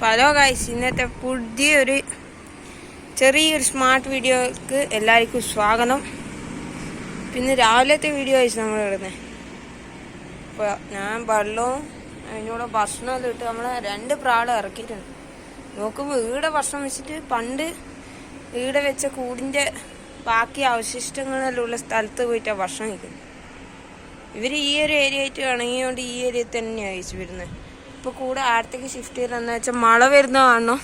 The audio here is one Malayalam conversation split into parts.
ഹലോ ഗൈസ്, ഇന്നത്തെ പുതിയൊരു ചെറിയൊരു സ്മാർട്ട് വീഡിയോക്ക് എല്ലാവർക്കും സ്വാഗതം. പിന്നെ രാവിലത്തെ വീഡിയോ ആയിച്ച് നമ്മൾ ഇടുന്നത്. ഇപ്പോൾ ഞാൻ വെള്ളവും അതിനോട് ഭക്ഷണമെല്ലാം ഇട്ട് നമ്മളെ 2 പ്രാളം ഇറക്കിയിട്ടുണ്ട്. നോക്കുമ്പോൾ ഈടെ ഭക്ഷണം വെച്ചിട്ട് പണ്ട് ഈടെ വെച്ച കൂടിൻ്റെ ബാക്കി അവശിഷ്ടങ്ങളെല്ലാം ഉള്ള സ്ഥലത്ത് പോയിട്ടാണ് ഭക്ഷണം കഴിക്കുന്നത്. ഇവർ ഈ ഒരു ഏരിയ ആയിട്ട് ഇണങ്ങിയോണ്ട് ഈ ഏരിയയിൽ തന്നെയാണ് കഴിച്ച് വരുന്നത്. ഇപ്പോൾ കൂടെ ആടത്തേക്ക് ഷിഫ്റ്റ് ചെയ്തെന്ന് വെച്ചാൽ മഴ വരുന്ന കാണണം.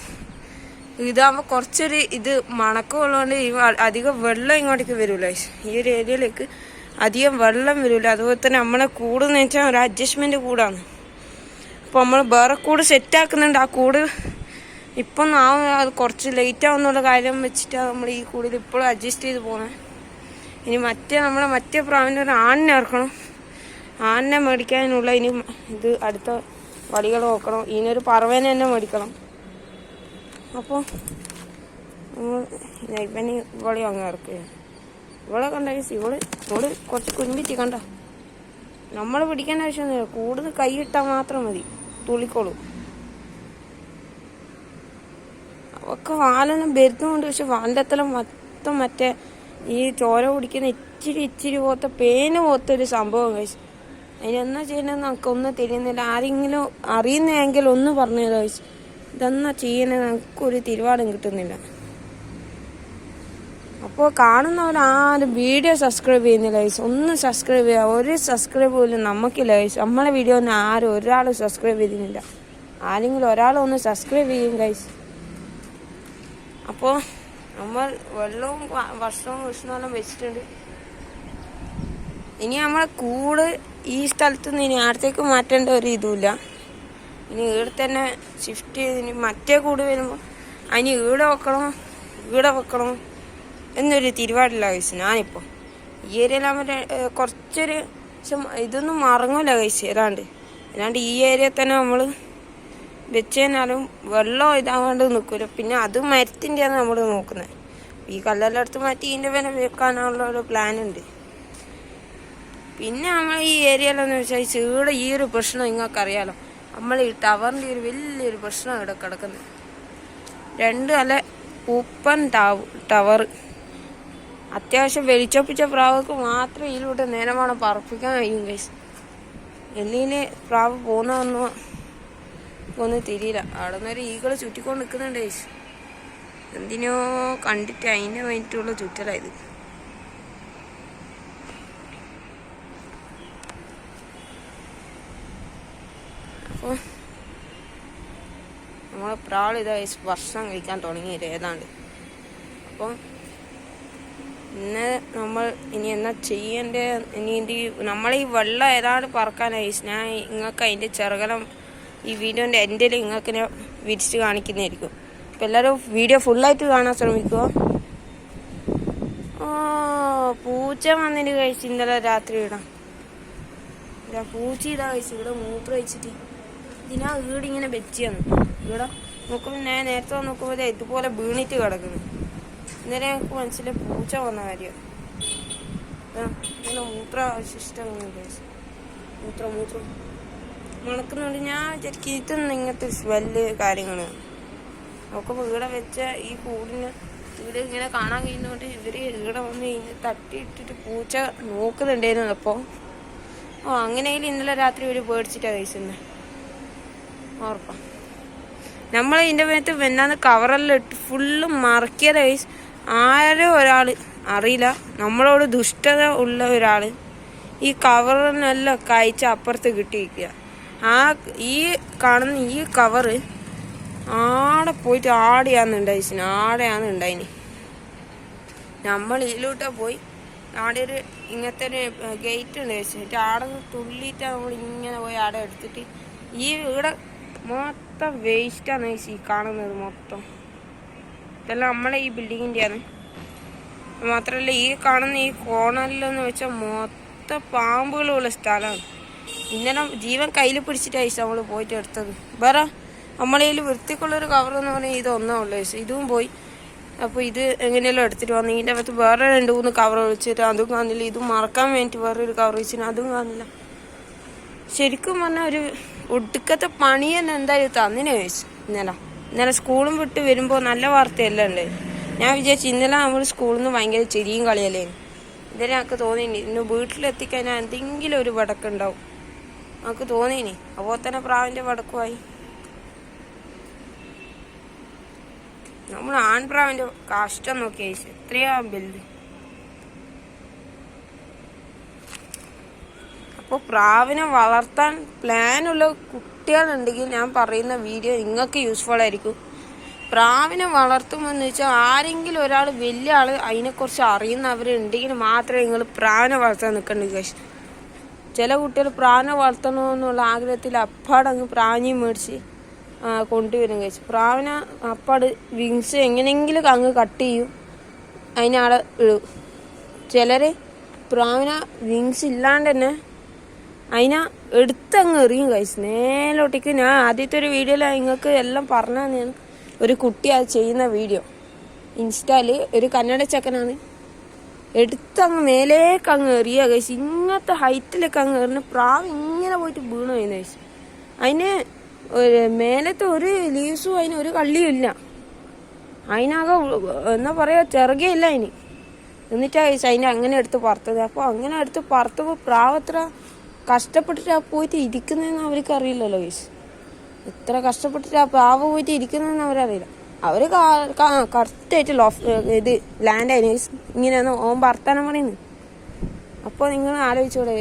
ഇതാകുമ്പോൾ കുറച്ചൊരു ഇത് മണക്കമുള്ളതുകൊണ്ട് അധികം വെള്ളം ഇങ്ങോട്ടേക്ക് വരില്ല. ഈ ഒരു ഏരിയയിലേക്ക് അധികം വെള്ളം വരില്ല. അതുപോലെ തന്നെ നമ്മളെ കൂടെന്ന് വെച്ചാൽ ഒരു അഡ്ജസ്റ്റ്മെൻറ്റ് കൂടാണ്. അപ്പോൾ നമ്മൾ വേറെ കൂട് സെറ്റാക്കുന്നുണ്ട്. ആ കൂട് ഇപ്പം അത് കുറച്ച് ലേറ്റ് ആവുന്നുള്ള കാര്യം വെച്ചിട്ടാണ് നമ്മൾ ഈ കൂടിൽ ഇപ്പോഴും അഡ്ജസ്റ്റ് ചെയ്ത് പോകുന്നത്. ഇനി മറ്റേ പ്രാവിൻ്റെ ഒരു ആണിനെ ഇറക്കണം. ആണിനെ മേടിക്കാനുള്ള ഇനി ഇത് അടുത്ത വടികൾ നോക്കണം. ഇതിനൊരു പറവേനെ തന്നെ മേടിക്കണം. അപ്പോൾ ഇവന് ഇവളെ അങ്ങ് ഇറക്കുകയാണ്. ഇവളെ കണ്ട ഇവള് കുറച്ച് കുഞ്ഞിറ്റി കണ്ട. നമ്മൾ പിടിക്കേണ്ട ആവശ്യമൊന്നുമില്ല. കൂടുതൽ കൈയിട്ടാൽ മാത്രം മതി, തുള്ളിക്കോളൂ. അവൾക്ക് വാലെല്ലാം വരുന്നുണ്ട്. പക്ഷെ വാലിൻ്റെ അത്ര മൊത്തം മറ്റേ ഈ ചോര കുടിക്കുന്ന ഇച്ചിരി പോലത്തെ പേന് പോലത്തെ ഒരു സംഭവം കഴിച്ചു. അതിനെന്നാ ചെയ്യണമെന്ന് നമുക്കൊന്നും തിരിയുന്നില്ല. ആരെങ്കിലും അറിയുന്നെങ്കിൽ ഒന്ന് പറഞ്ഞു കഴിച്ചു. ഇതെന്നാ ചെയ്യണത് നമുക്കൊരു തിരുവാടും കിട്ടുന്നില്ല. അപ്പോൾ കാണുന്നവരാരും വീഡിയോ സബ്സ്ക്രൈബ് ചെയ്യുന്നില്ല ഗൈസ്. ഒന്ന് സബ്സ്ക്രൈബ് ചെയ്യുക. ഒരു സബ്സ്ക്രൈബ് പോലും നമുക്കില്ല ഗൈസ്. നമ്മളെ വീഡിയോ ഒന്നും ഒരാൾ സബ്സ്ക്രൈബ് ചെയ്യുന്നില്ല. ആരെങ്കിലും ഒരാളൊന്ന് സബ്സ്ക്രൈബ് ചെയ്യും ഗൈസ്. അപ്പോൾ നമ്മൾ വെള്ളവും ഭക്ഷണവും വെച്ചിട്ടുണ്ട്. ഇനി നമ്മളെ കൂട് ഈ സ്ഥലത്ത് നിന്ന് ഇനി അടുത്തേക്ക് മാറ്റേണ്ട ഒരു ഇതുമില്ല. ഇനി ഇവിടെ തന്നെ ഷിഫ്റ്റ് ചെയ്ത് ഇനി മറ്റേ കൂട് വരുമ്പോൾ അതിന് ഈടെ വെക്കണം എന്നൊരു തിരുവാടില്ല കഴിച്ചു. ഞാനിപ്പോൾ ഈ ഏരിയയിലാകുമ്പോൾ കുറച്ചൊരു ഇതൊന്നും മറങ്ങില്ല കഴിച്ച് അല്ലാണ്ട് ഈ ഏരിയയിൽ തന്നെ നമ്മൾ വെച്ചതിനാലും വെള്ളം ഇതാവാണ്ട് നിൽക്കില്ല. പിന്നെ അത് മരത്തിൻ്റെയാണ് നമ്മൾ നോക്കുന്നത്. ഈ കല്ലെല്ലാം എടുത്ത് മാറ്റി ഇതിൻ്റെ വില വെക്കാനുള്ള ഒരു പ്ലാനുണ്ട്. പിന്നെ നമ്മൾ ഈ ഏരിയയിലെന്ന് വെച്ചാൽ ചീടെ ഈ ഒരു പ്രശ്നം നിങ്ങൾക്കറിയാലോ. നമ്മൾ ഈ ടവറിൻ്റെ ഒരു വലിയൊരു പ്രശ്നം ഇവിടെ കിടക്കുന്നത്. 2 നല്ല ഉപ്പൻ ടവർ. അത്യാവശ്യം വെളിച്ചൊപ്പിച്ച പ്രാവർക്ക് മാത്രമേ ഇതിലൂടെ നേരമാണ് പറപ്പിക്കാൻ കഴിയും ഗൈസ്. എന്നിന് പ്രാവ് പോകുന്നതൊന്നും തിരിയില്ല. അവിടെ നിന്നൊരു ഈകൾ ചുറ്റിക്കൊണ്ട് നിൽക്കുന്നുണ്ട് ഗൈസ്. എന്തിനോ കണ്ടിട്ട് അതിന് വേണ്ടിയിട്ടുള്ള ചുറ്റലായത്. അപ്പോൾ നമ്മളെ പ്രാൾ ഇതാ ഭക്ഷണം കഴിക്കാൻ തുടങ്ങിയത് ഏതാണ്ട്. അപ്പം ഇന്ന് നമ്മൾ ഇനി എന്നാ ചെയ്യേണ്ടത്, ഇനി നമ്മളീ വെള്ളം ഏതാണ്ട് പറക്കാനായി. ഞാൻ നിങ്ങൾക്ക് അതിൻ്റെ ചെറുകലം ഈ വീഡിയോൻ്റെ എൻഡിൽ നിങ്ങൾക്ക് ഞാൻ വിരിച്ച് കാണിക്കുന്നതായിരിക്കും. അപ്പം എല്ലാവരും വീഡിയോ ഫുള്ളായിട്ട് കാണാൻ ശ്രമിക്കുക. പൂച്ച വന്നിട്ട് കഴിച്ച് ഇന്നലെ രാത്രി ഇടാം. പൂച്ച ഇതാ കഴിച്ചു. ഇവിടെ മൂത്രം കഴിച്ചിട്ട് ഇതിനാ വീടിങ്ങനെ വെച്ചാണ്. ഇവിടെ നോക്കുമ്പോൾ ഞാൻ നേരത്തെ നോക്കുമ്പോൾ ഇതുപോലെ വീണിട്ട് കിടക്കുന്നു. ഇന്നലെ ഞങ്ങൾക്ക് മനസ്സിലായി പൂച്ച വന്ന കാര്യം. ഇങ്ങനെ മൂത്രാവശിഷ്ടമൊന്നുമില്ല. മൂത്രം മണക്കുന്നുണ്ട്. ഞാൻ വിചാരിക്കും ഇതൊന്നും ഇങ്ങനത്തെ സ്മെല്ല് കാര്യങ്ങൾ നോക്കുമ്പോൾ ഇവിടെ വെച്ച ഈ കൂടിന് ഇവിടെ ഇങ്ങനെ കാണാൻ കഴിയുന്നതുകൊണ്ട് ഇവർ ഇവിടെ വന്ന് കഴിഞ്ഞ് തട്ടിയിട്ടിട്ട് പൂച്ച നോക്കുന്നുണ്ടായിരുന്നു. അപ്പോൾ അങ്ങനെയെങ്കിലും ഇന്നലെ രാത്രി ഇവർ പേടിച്ചിട്ടാണ് കഴിച്ചത്. ഉറപ്പാ നമ്മൾ ഇതിൻ്റെ മേത്ത് വെന്നാന്ന് കവറെല്ലാം ഇട്ട് ഫുള്ള് മറക്കിയത് കഴിച്ച്. ആരോ ഒരാൾ അറിയില്ല, നമ്മളോട് ദുഷ്ടത ഉള്ള ഒരാൾ ഈ കവറിനെല്ലാം കഴിച്ച് അപ്പുറത്ത് കിട്ടിയിരിക്കുക. ഈ കാണുന്ന ഈ കവറ് ആടെ പോയിട്ട് ആടെയാണ് ഉണ്ടായിന്. നമ്മൾ ഇതിലോട്ടാ പോയി ആടെ ഒരു ഇങ്ങനത്തെ ഒരു ഗേറ്റ് ഉണ്ട് വെച്ചിട്ട് ആടെ തുള്ളിയിട്ടാണ് നമ്മൾ ഇങ്ങനെ പോയി ആടെ എടുത്തിട്ട് ഈ ഇവിടെ മൊത്തം വേസ്റ്റാണ് ഈ കാണുന്നത്. മൊത്തം ഇതെല്ലാം നമ്മളെ ഈ ബിൽഡിങ്ങിൻ്റെയാണ്. മാത്രമല്ല ഈ കാണുന്ന ഈ കോണലിലെന്ന് വെച്ചാൽ മൊത്തം പാമ്പുകളുള്ള സ്ഥലമാണ്. ഇന്നലെ ജീവൻ കയ്യിൽ പിടിച്ചിട്ടാണ് നമ്മൾ പോയിട്ട് എടുത്തത്. വേറെ നമ്മളെ കയ്യിൽ വൃത്തിക്കുള്ളൊരു കവറെന്ന് പറഞ്ഞാൽ ഇതൊന്നേ ഉള്ളൂ. ഇതും പോയി. അപ്പോൾ ഇത് എങ്ങനെയെല്ലാം എടുത്തിട്ട് വന്നു. ഇതിൻ്റെ അകത്ത് വേറെ 2-3 കവർ ഒഴിച്ചിട്ട് അതും കാണില്ല. ഇതും മറക്കാൻ വേണ്ടിയിട്ട് വേറൊരു കവർ വെച്ചിട്ട് അതും കാണില്ല. ശരിക്കും പറഞ്ഞാൽ ഒരു ഒടുക്കത്തെ പണി തന്നെ എന്തായാലും തന്നിനെ ചോദിച്ചു ഇന്നലെ സ്കൂളും വിട്ട് വരുമ്പോൾ നല്ല വാർത്തയെല്ലാം ഉണ്ട്. ഞാൻ വിചാരിച്ചു ഇന്നലെ നമ്മൾ സ്കൂളിൽ നിന്ന് ഭയങ്കര ചിരിയും കളിയല്ലേ. ഇന്നലെ എനിക്ക് തോന്നിനി ഇന്ന് വീട്ടിലെത്തിക്കഴിഞ്ഞാൽ എന്തെങ്കിലും ഒരു വടക്കുണ്ടാവും നമുക്ക് തോന്നിനി. അപ്പോൾ തന്നെ പ്രാവിൻ്റെ വടക്കുമായി. നമ്മൾ ആൺപ്രാവിൻ്റെ കഷ്ടം നോക്കിയ എത്രയാ ബെല്ല്. അപ്പോൾ പ്രാവിനെ വളർത്താൻ പ്ലാനുള്ള കുട്ടികളുണ്ടെങ്കിൽ ഞാൻ പറയുന്ന വീഡിയോ നിങ്ങൾക്ക് യൂസ്ഫുൾ ആയിരിക്കും. പ്രാവിനെ വളർത്തുമെന്ന് വെച്ചാൽ ആരെങ്കിലും ഒരാൾ വലിയ ആൾ അതിനെക്കുറിച്ച് അറിയുന്നവരുണ്ടെങ്കിൽ മാത്രമേ നിങ്ങൾ പ്രാവിനെ വളർത്താൻ നിൽക്കേണ്ടത് കഴിച്ചു. ചില കുട്ടികൾ പ്രാവിനെ വളർത്തണമെന്നുള്ള ആഗ്രഹത്തിൽ അപ്പാടങ്ങ് പ്രാവിനെയും മേടിച്ച് കൊണ്ടുവരും കഴിച്ചു. പ്രാവിനെ അപ്പാട് വിങ്സ് എങ്ങനെയെങ്കിലും അങ്ങ് കട്ട് ചെയ്യും, അതിനാളെ ഇടും. ചിലർ പ്രാവിനെ വിങ്സ് ഇല്ലാണ്ട് തന്നെ അതിനെ എടുത്തങ്ങ് എറിയും കഴിച്ചു നേലോട്ടേക്ക്. ഞാൻ ആദ്യത്തെ ഒരു വീഡിയോയിൽ നിങ്ങൾക്ക് എല്ലാം പറഞ്ഞു തന്നെയാണ്. ഒരു കുട്ടി അത് ചെയ്യുന്ന വീഡിയോ ഇൻസ്റ്റയിൽ ഒരു കന്നഡ ചെക്കനാണ് എടുത്തങ്ങ് മേലേക്ക് അങ്ങ് എറിയുക കഴിച്ചു. ഇങ്ങനത്തെ ഹൈറ്റിലേക്ക് അങ്ങ് എറിഞ്ഞ് പ്രാവ് ഇങ്ങനെ പോയിട്ട് വീണു എന്ന് കഴിച്ചു. അതിന് മേലത്തെ ഒരു ലീവ്സും അതിന് ഒരു കള്ളിയും ഇല്ല, അതിനാകെ എന്നാ പറയുക ചിറകയില്ല അതിന്. എന്നിട്ടാ കഴിച്ചു അതിനെ അങ്ങനെ എടുത്ത് പറത്തത്. അപ്പോൾ അങ്ങനെ എടുത്ത് പറത്തപ്പോൾ പ്രാവ് എത്ര കഷ്ടപ്പെട്ടിട്ട് പോയിട്ട് ഇരിക്കുന്നതെന്ന് അവർക്ക് അറിയില്ലല്ലോ കഴിച്ചു. എത്ര കഷ്ടപ്പെട്ടിട്ട് ആ പ്രാവ് പോയിട്ട് ഇരിക്കുന്നതെന്ന് അവരറിയില്ല. അവർ കറക്റ്റായിട്ട് ഇത് ലാൻഡ് ആയി ഇങ്ങനെയാണ് ഓൻ വർത്താനം പറയുന്നത്. അപ്പോൾ നിങ്ങൾ ആലോചിച്ചോടെ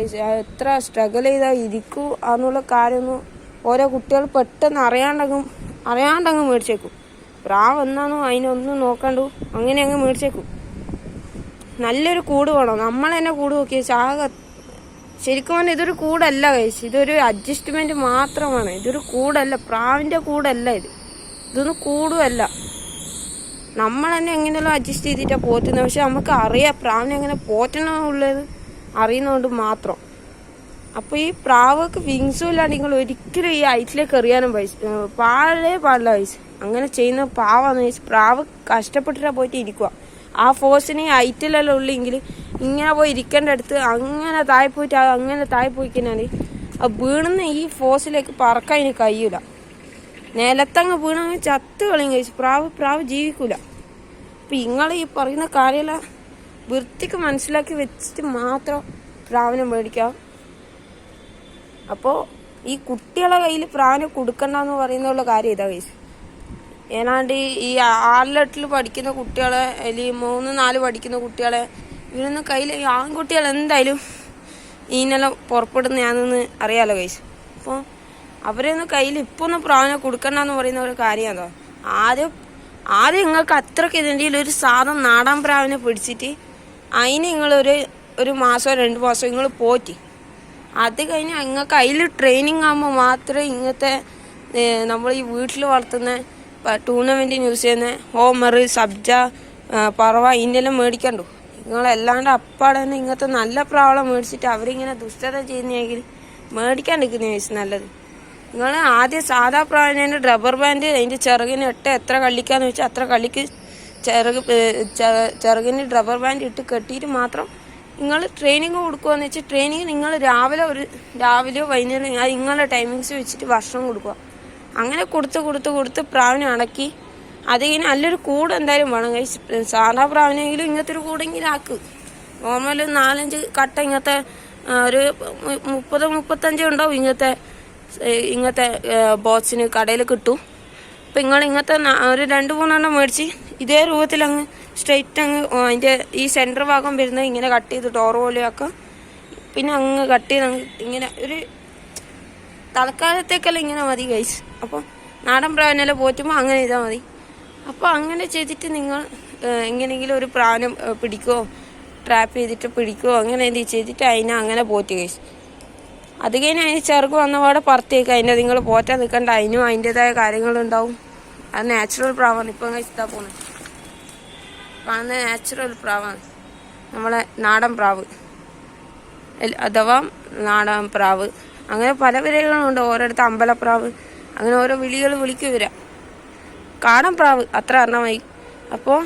എത്ര സ്ട്രഗിൾ ചെയ്താൽ ഇരിക്കൂ എന്നുള്ള കാര്യമൊന്നും ഓരോ കുട്ടികൾ പെട്ടെന്ന് അറിയാണ്ടങ്ങ് മേടിച്ചേക്കും. പ്രാവ് എന്നാണോ അതിനൊന്നും നോക്കണ്ടു അങ്ങനെ അങ്ങ് മേടിച്ചേക്കും. നല്ലൊരു കൂട് വേണം. നമ്മൾ തന്നെ കൂട് നോക്കിയ ആകെ ശരിക്കും പറഞ്ഞാൽ ഇതൊരു കൂടല്ല കഴിച്ചു, ഇതൊരു അഡ്ജസ്റ്റ്മെന്റ് മാത്രമാണ്. ഇതൊരു കൂടല്ല, പ്രാവിന്റെ കൂടല്ല ഇതൊന്നും കൂടുമല്ല. നമ്മൾ തന്നെ എങ്ങനെയല്ലോ അഡ്ജസ്റ്റ് ചെയ്തിട്ടാണ് പോറ്റുന്നത്. പക്ഷെ നമുക്ക് അറിയാം പ്രാവിനെ എങ്ങനെ പോറ്റണമെന്നുള്ളത് അറിയുന്നതുകൊണ്ട് മാത്രം. അപ്പോൾ ഈ പ്രാവൊക്കെ വിങ്സും ഇല്ലാണ്ട് നിങ്ങൾ ഒരിക്കലും ഈ ഹൈറ്റിലേക്ക് എറിയാനും പാടില്ല വയസ്സ്. അങ്ങനെ ചെയ്യുന്ന പാവാന്ന് വെച്ചാൽ പ്രാവ് കഷ്ടപ്പെട്ടിട്ടാണ് പോയിട്ട് ഇരിക്കുക. ആ ഫോഴ്സിന് ഈ ഹൈറ്റിലെല്ലാം ഉള്ളെങ്കിൽ ഇങ്ങനെ പോയി ഇരിക്കേണ്ട അടുത്ത് അങ്ങനെ താഴെ പോയിട്ട് അങ്ങനെ താഴെ പോയിക്കഴിഞ്ഞാൽ വീണുന്ന ഈ ഫോഴ്സിലേക്ക് പറക്കാൻ ഇനി കഴിയൂല. നിലത്തങ്ങ് വീണ ചത്ത് കളിയും കഴിച്ചു പ്രാവ് ജീവിക്കൂല. അപ്പം നിങ്ങൾ ഈ പറയുന്ന കാര്യമെല്ലാം വൃത്തിക്ക് മനസ്സിലാക്കി വെച്ചിട്ട് മാത്രം പ്രാവിനെ മേടിക്കാം. അപ്പോൾ ഈ കുട്ടികളെ കയ്യിൽ പ്രാവിനെ കൊടുക്കണ്ടെന്ന് പറയുന്നുള്ള കാര്യം ഇതാ കഴിച്ചു. ഏതാണ്ട് ഈ 6-8 പഠിക്കുന്ന കുട്ടികളെ അല്ലെങ്കിൽ 3-4 പഠിക്കുന്ന കുട്ടികളെ ഇവരൊന്നും കയ്യിൽ ആൺകുട്ടികൾ എന്തായാലും ഈനെല്ലാം പുറപ്പെടുന്നതാണെന്ന് അറിയാലോ കഴിച്ചു. അപ്പോൾ അവരൊന്നും കയ്യിൽ ഇപ്പോൾ ഒന്നും പ്രാവിനെ കൊടുക്കണ്ടെന്ന് പറയുന്ന ഒരു കാര്യം അതോ. ആദ്യം നിങ്ങൾക്ക് അത്രയ്ക്ക് ഇതിൻ്റെ ഒരു സാധനം നാടൻ പ്രാവിനെ പിടിച്ചിട്ട് അതിന് നിങ്ങളൊരു മാസമോ 2 മാസമോ നിങ്ങൾ പോറ്റി അത് കഴിഞ്ഞ് നിങ്ങൾക്ക് അതിൽ ട്രെയിനിങ് ആകുമ്പോൾ മാത്രമേ ഇങ്ങനത്തെ നമ്മൾ ഈ വീട്ടിൽ വളർത്തുന്ന ടൂർണമെൻറ്റിന് യൂസ് ചെയ്യുന്ന ഹോമർ, സബ്ജ, പറവ ഇതിൻ്റെല്ലാം മേടിക്കണ്ടു. നിങ്ങളല്ലാണ്ട് അപ്പാടെ തന്നെ ഇങ്ങനത്തെ നല്ല പ്രാവളം മേടിച്ചിട്ട് അവരിങ്ങനെ ദുഷ്ടത ചെയ്യുന്നെങ്കിൽ മേടിക്കാണ്ടിരിക്കുന്ന നല്ലത്. നിങ്ങൾ ആദ്യം സാധാ പ്രാവിനെ റബ്ബർ ബാൻഡ് അതിൻ്റെ ചിറകിന് എത്ര കള്ളിക്കാന്ന് വെച്ചാൽ അത്ര കള്ളിക്ക് ചിറകിന് റബ്ബർ ബാൻഡ് ഇട്ട് കെട്ടിയിട്ട് മാത്രം നിങ്ങൾ ട്രെയിനിങ് കൊടുക്കുകയെന്ന് വെച്ചാൽ ട്രെയിനിങ് നിങ്ങൾ രാവിലെയോ വൈകുന്നേരം നിങ്ങളുടെ ടൈമിങ്സ് വെച്ചിട്ട് ഭക്ഷണം കൊടുക്കുക. അങ്ങനെ കൊടുത്ത് പ്രാവിനെ അടക്കി അതിങ്ങനെ നല്ലൊരു കൂട് എന്തായാലും വേണം. സാധാ പ്രാവിനെങ്കിലും ഇങ്ങനത്തെ ഒരു കൂടെങ്കിലും ആക്ക്. നോർമൽ 4-5 കട്ട ഇങ്ങനത്തെ ഒരു 30-35 ഉണ്ടാവും ഇങ്ങനത്തെ ബോക്സിന് കടയിൽ കിട്ടും. അപ്പം നിങ്ങൾ ഇങ്ങനത്തെ ഒരു 2-3 മേടിച്ച് ഇതേ രൂപത്തിൽ അങ്ങ് സ്ട്രെയിറ്റ് അങ്ങ് അതിൻ്റെ ഈ സെൻറ്റർ ഭാഗം വരുന്നത് ഇങ്ങനെ കട്ട് ചെയ്ത് ഡോർ പോലെ ആക്കാം. പിന്നെ അങ്ങ് കട്ട് ചെയ്ത് ഇങ്ങനെ ഒരു തൽക്കാലത്തേക്കെല്ലാം ഇങ്ങനെ മതി ഗൈസ്. അപ്പോൾ നാടൻ പ്രാവിനെല്ലാം പോറ്റുമ്പോൾ അങ്ങനെ ചെയ്താൽ മതി. അപ്പോൾ അങ്ങനെ ചെയ്തിട്ട് നിങ്ങൾ എങ്ങനെയെങ്കിലും ഒരു പ്രാവിനെ പിടിക്കുകയോ ട്രാപ്പ് ചെയ്തിട്ട് പിടിക്കുകയോ അങ്ങനെ എന്തെങ്കിലും ചെയ്തിട്ട് അതിനെ അങ്ങനെ പോറ്റി ഗൈസ്. അത് കഴിഞ്ഞ് അതിന് ചെറുക്ക് വന്നപാടെ പറത്തേക്ക് അതിൻ്റെ നിങ്ങൾ പോറ്റാൻ നിൽക്കേണ്ട. അതിനും അതിൻ്റെതായ കാര്യങ്ങളുണ്ടാവും. അത് നാച്ചുറൽ പ്രാവാണ്. ഇപ്പം കഴിച്ചാൽ പോകുന്നത് കാണുന്ന നാച്ചുറൽ പ്രാവാണ് നമ്മളെ നാടൻ പ്രാവ് അഥവാ നാടൻ പ്രാവ്. അങ്ങനെ പല വിലകളുണ്ട്. ഓരോരുത്തർ അമ്പലപ്രാവ് അങ്ങനെ ഓരോ വിളികൾ വിളിക്കും വരാം. കാടൻ പ്രാവ് അത്ര എണ്ണമായി. അപ്പോൾ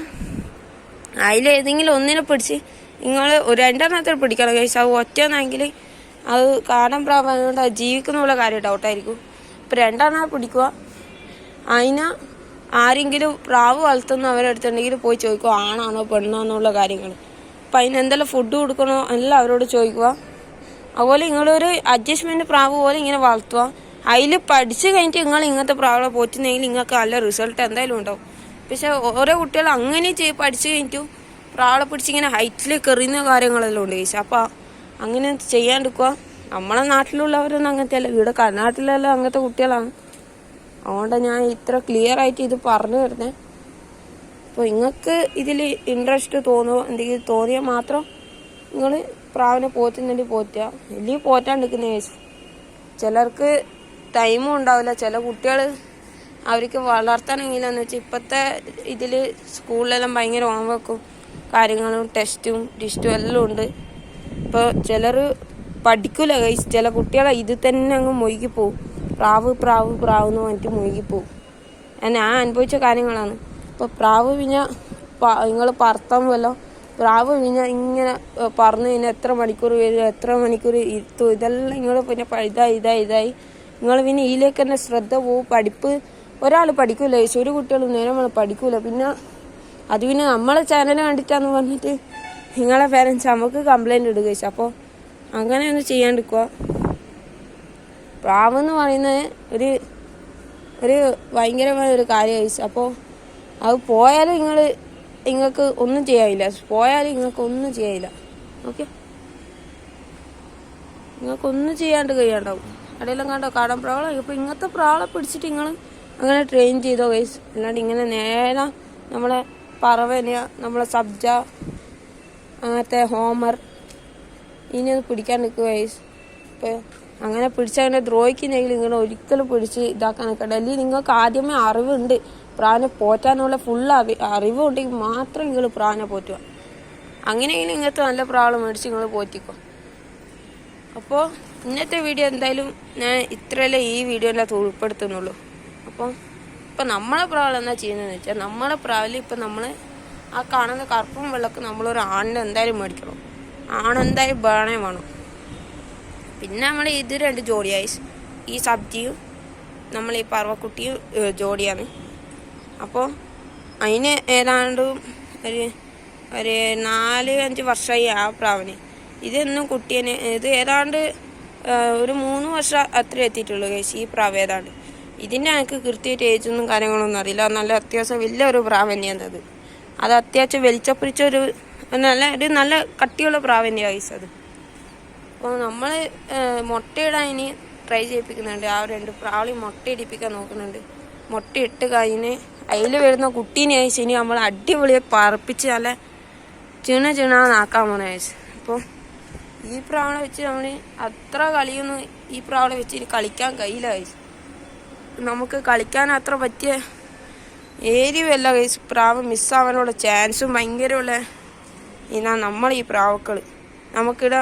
അതിലേതെങ്കിലും ഒന്നിനെ പിടിച്ച് നിങ്ങൾ 2 എണ്ണത്തിൽ പിടിക്കണം കഴിച്ചാൽ. ഒറ്റയെന്നെങ്കിൽ അത് കാടൻ പ്രാവ് അതുകൊണ്ട് അത് ജീവിക്കുന്നുള്ള കാര്യം ഡൗട്ടായിരിക്കും. ഇപ്പം 2 പിടിക്കുക, അതിന് ആരെങ്കിലും പ്രാവ് വളർത്തുന്ന അവരെടുത്തുണ്ടെങ്കിൽ പോയി ചോദിക്കുക ആണാണോ പെണ്ണാന്നുള്ള കാര്യങ്ങൾ. അപ്പം അതിന് എന്തെല്ലാം ഫുഡ് കൊടുക്കണോ എല്ലാം അവരോട് ചോദിക്കുക. അതുപോലെ നിങ്ങളൊരു അഡ്ജസ്റ്റ്മെൻറ്റ് പ്രാവ് പോലെ ഇങ്ങനെ വളർത്തുക. അതിൽ പഠിച്ച് കഴിഞ്ഞിട്ട് നിങ്ങൾ ഇങ്ങനത്തെ പ്രാവുകളെ പോറ്റുന്നെങ്കിൽ നിങ്ങൾക്ക് നല്ല റിസൾട്ട് എന്തായാലും ഉണ്ടാവും. പക്ഷെ ഓരോ കുട്ടികൾ അങ്ങനെ പഠിച്ചു കഴിഞ്ഞിട്ടും പ്രാവളെ പിടിച്ചിങ്ങനെ ഹൈറ്റിൽ കെറിയുന്ന കാര്യങ്ങളെല്ലാം ഉണ്ട് ചോദിച്ചാൽ. അപ്പോൾ അങ്ങനെ ചെയ്യാണ്ടിരിക്കുക. നമ്മളെ നാട്ടിലുള്ളവരൊന്നും അങ്ങനത്തെ അല്ല, ഇവിടെ കർണാടകത്തിലെല്ലാം അങ്ങനത്തെ കുട്ടികളാണ്. അതുകൊണ്ട് ഞാൻ ഇത്ര ക്ലിയർ ആയിട്ട് ഇത് പറഞ്ഞു തരുന്നത്. അപ്പോൾ നിങ്ങൾക്ക് ഇതിൽ ഇൻട്രസ്റ്റ് തോന്നുമോ എന്തെങ്കിലും തോന്നിയാൽ മാത്രം നിങ്ങൾ പ്രാവിനെ പോറ്റുന്നുണ്ടെങ്കിൽ പോറ്റുക, ഇല്ലെങ്കിൽ പോറ്റാണ്ടിരിക്കുന്ന ചോദിച്ചു. ചിലർക്ക് ടൈമും ഉണ്ടാവില്ല. ചില കുട്ടികൾ അവർക്ക് വളർത്താൻ എങ്ങനെയാണെന്ന് വെച്ചാൽ ഇപ്പോഴത്തെ ഇതിൽ സ്കൂളിലെല്ലാം ഭയങ്കര ഹോംവർക്കും കാര്യങ്ങളും ടെസ്റ്റും ഡിസ്റ്റും എല്ലാം ഉണ്ട്. ഇപ്പോൾ ചിലർ പഠിക്കില്ല ഗൈസ്. ചില കുട്ടികളെ ഇത് തന്നെ അങ്ങ് മുഴുകിപ്പോവും. പ്രാവ് പ്രാവ് പ്രാവ് എന്ന് പറഞ്ഞിട്ട് മുഴുകിപ്പോവും. ഞാൻ അനുഭവിച്ച കാര്യങ്ങളാണ്. ഇപ്പോൾ പ്രാവ് പിന്നെ നിങ്ങൾ പറത്താമല്ലോ, പ്രാവ് പിന്നെ ഇങ്ങനെ പറന്ന് കഴിഞ്ഞാൽ എത്ര മണിക്കൂർ വരും, എത്ര മണിക്കൂർ ഇരുത്തും, ഇതെല്ലാം നിങ്ങൾ പിന്നെ ഇതായി നിങ്ങൾ പിന്നെ ഇതിലേക്ക് തന്നെ ശ്രദ്ധ പോവും. പഠിപ്പ് ഒരാൾ പഠിക്കൂല ഗൈസ്, ഒരു കുട്ടികളും നേരം പഠിക്കൂല. പിന്നെ അത് പിന്നെ നമ്മളെ ചാനൽ കണ്ടിട്ടാന്ന് പറഞ്ഞിട്ട് നിങ്ങളെ പേരൻസ് നമുക്ക് കംപ്ലൈൻറ്റ് ഇടുക ഗൈസ്. അപ്പോൾ അങ്ങനെയൊന്നും ചെയ്യാണ്ടിരിക്കുക. പ്രാവ് എന്ന് പറയുന്നത് ഒരു ഭയങ്കരമായ ഒരു കാര്യം ഗൈസ്. അപ്പോൾ അത് പോയാലും നിങ്ങൾക്ക് ഒന്നും ചെയ്യാനില്ല, പോയാലും നിങ്ങൾക്ക് ഒന്നും ചെയ്യാനില്ല. ഓക്കെ, നിങ്ങൾക്കൊന്നും ചെയ്യാണ്ട് കഴിയാണ്ടാവും. അവിടെയെല്ലാം കണ്ടോ കാടൻ പ്രാവളെ. ഇപ്പോൾ ഇങ്ങനത്തെ പ്രാവളെ പിടിച്ചിട്ട് നിങ്ങൾ അങ്ങനെ ട്രെയിൻ ചെയ്തോ ഗൈസ്. അല്ലാണ്ട് ഇങ്ങനെ നേരെ നമ്മളെ പറവനെയ നമ്മളെ സബ്ജ അങ്ങനത്തെ ഹോമർ ഇനിയൊന്ന് പിടിക്കാൻ നിൽക്കുക ഗൈസ്. ഇപ്പോൾ അങ്ങനെ പിടിച്ചതിനെ ദ്രോഹിക്കുന്നെങ്കിൽ നിങ്ങൾ ഒരിക്കലും പിടിച്ച് ഇതാക്കാൻ നിൽക്കണ്ട. അല്ലെങ്കിൽ നിങ്ങൾക്ക് ആദ്യമേ അറിവുണ്ട്, പ്രാവിനെ പോറ്റാനുള്ള ഫുൾ അറിവുണ്ടെങ്കിൽ മാത്രം നിങ്ങൾ പ്രാവിനെ പോറ്റുക. അങ്ങനെയെങ്കിലും ഇങ്ങനത്തെ നല്ല പ്രാവളെ മേടിച്ച് നിങ്ങൾ പോറ്റിക്കോ. അപ്പോൾ ഇന്നത്തെ വീഡിയോ എന്തായാലും ഞാൻ ഇത്രയല്ലേ ഈ വീഡിയോയിലകത്ത് ഉൾപ്പെടുത്തുന്നുള്ളൂ. അപ്പോൾ ഇപ്പം നമ്മളെ പ്രാവൾ എന്താ ചെയ്യുന്നതെന്ന് വെച്ചാൽ, നമ്മളെ പ്രാവിൽ ഇപ്പം നമ്മൾ ആ കാണുന്ന കറുപ്പും വെള്ളക്ക് നമ്മളൊരു ആണിനെ എന്തായാലും മേടിക്കണം. ആണെന്തായാലും വേണം. പിന്നെ നമ്മൾ ഇത് 2 ജോഡിയായി, ഈ സബ്ജിയും നമ്മൾ ഈ പറവക്കുട്ടിയും ജോഡിയാണ്. അപ്പോൾ അതിന് ഏതാണ്ട് ഒരു 4-5 വർഷമായി ആ പ്രാവിന്. ഇതൊന്നും കുട്ടീനെ ഇത് ഏതാണ്ട് ഒരു 3 വർഷം അത്ര എത്തിയിട്ടുള്ളൂ ഗൈസ് ഈ പ്രാവ്. ഏതാണ്ട് ഇതിൻ്റെ എനിക്ക് കൃത്യമായിട്ട് ഏജൊന്നും കാര്യങ്ങളൊന്നും അറിയില്ല. നല്ല അത്യാവശ്യം വലിയൊരു പ്രാവ് തന്നെയാണ് അത് അത്യാവശ്യം വെളിച്ചപ്പിടിച്ചൊരു നല്ല കട്ടിയുള്ള പ്രാവ് തന്നെയാണ് ഗൈസ് അത്. അപ്പോൾ നമ്മൾ മുട്ടയിടാൻ ഇനി ട്രൈ ചെയ്യിപ്പിക്കുന്നുണ്ട്. ആ 2 പ്രാവളി മുട്ടയിടിപ്പിക്കാൻ നോക്കുന്നുണ്ട്. മുട്ടയിട്ട് കഴിഞ്ഞ് അതിൽ വരുന്ന കുട്ടീനെ അയച്ച് ഇനി നമ്മൾ അടിപൊളിയെ പറപ്പിച്ച് നല്ല ചിണാന്നാക്കാൻ പോണ അയച്ച്. അപ്പോൾ ഈ പ്രാവളെ വെച്ച് നമ്മൾ അത്ര കളിയൊന്നും ഈ പ്രാവളെ വെച്ച് ഇനി കളിക്കാൻ കഴിയില്ല ഗൈസ്. നമുക്ക് കളിക്കാൻ അത്ര പറ്റിയ ഏരിയല്ല ഗൈസ്. പ്രാവ് മിസ്സാവാനുള്ള ചാൻസും ഭയങ്കരമുള്ള ഇതാ നമ്മൾ ഈ പ്രാവക്കൾ. നമുക്കിവിടെ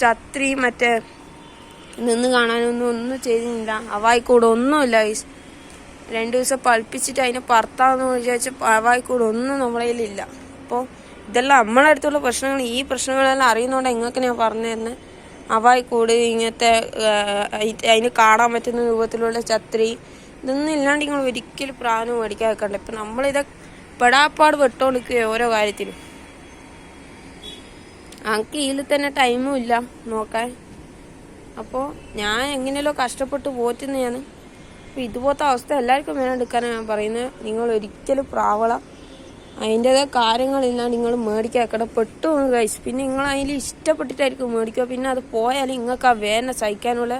ഛത്രി മറ്റേ നിന്ന് കാണാനൊന്നും ചെയ്തില്ല. അവായിക്കൂടെ ഒന്നുമില്ല ഗൈസ്. 2 ദിവസം പഴിപ്പിച്ചിട്ട് അതിനെ പറത്താമെന്ന് വിചാരിച്ച് അവായിക്കൂടെ ഒന്നും നമ്മളെ കയ്യിലില്ല. അപ്പോൾ ഇതെല്ലാം നമ്മളെ അടുത്തുള്ള പ്രശ്നങ്ങൾ. ഈ പ്രശ്നങ്ങളെല്ലാം അറിയുന്നതുകൊണ്ട് നിങ്ങൾക്ക് ഞാൻ പറഞ്ഞു തരുന്നത്. അവായിക്കൂട് ഇങ്ങനത്തെ അതിന് കാണാൻ പറ്റുന്ന രൂപത്തിലുള്ള ഛത്രി ഇതൊന്നും ഇല്ലാണ്ട് നിങ്ങൾ ഒരിക്കലും പ്രാവിനെ മേടിക്കാൻ വെക്കണ്ട. ഇപ്പം നമ്മളിത് പെടാപ്പാട് വെട്ടോണ്ടിരിക്കുകയോ ഓരോ കാര്യത്തിലും. എനിക്ക് ഇതിൽ തന്നെ ടൈമും ഇല്ല നോക്കാൻ. അപ്പോൾ ഞാൻ എങ്ങനെയല്ലോ കഷ്ടപ്പെട്ട് പോറ്റുന്നതാണ്. അപ്പോൾ ഇതുപോലത്തെ അവസ്ഥ എല്ലാവർക്കും വേണമെടുക്കാനാണ് ഞാൻ പറയുന്നത്. നിങ്ങൾ ഒരിക്കലും പ്രാവള അതിൻ്റെതായ കാര്യങ്ങളില്ലാണ്ട് നിങ്ങൾ മേടിക്കാൻ വെക്കണം. പെട്ടു കഴിച്ച് പിന്നെ നിങ്ങൾ അതിൽ ഇഷ്ടപ്പെട്ടിട്ടായിരിക്കും മേടിക്കുക. പിന്നെ അത് പോയാലും നിങ്ങൾക്ക് ആ വേദന സഹിക്കാനുള്ള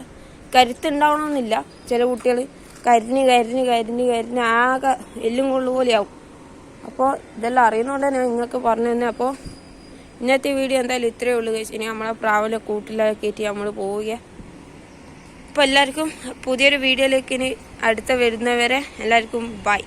കരുത്തുണ്ടാവണമെന്നില്ല. ചില കുട്ടികൾ കരിഞ്ഞ് ആകെ എല്ലും കൊള്ളുപോലെയാവും. അപ്പോൾ ഇതെല്ലാം അറിയുന്നതുകൊണ്ട് ഞാൻ നിങ്ങൾക്ക് പറഞ്ഞു തന്നെ. അപ്പോൾ ഇന്നത്തെ വീഡിയോ എന്തായാലും ഇത്രയേ ഉള്ളൂ കഴിച്ച്. ഇനി നമ്മളെ പ്രാവിലെ കൂട്ടിലാക്കിയിട്ട് നമ്മൾ പോവുക. അപ്പോൾ എല്ലാവർക്കും പുതിയൊരു വീഡിയോയിലേക്ക് ഇനി അടുത്ത വരുന്നവരെ എല്ലാവർക്കും ബൈ.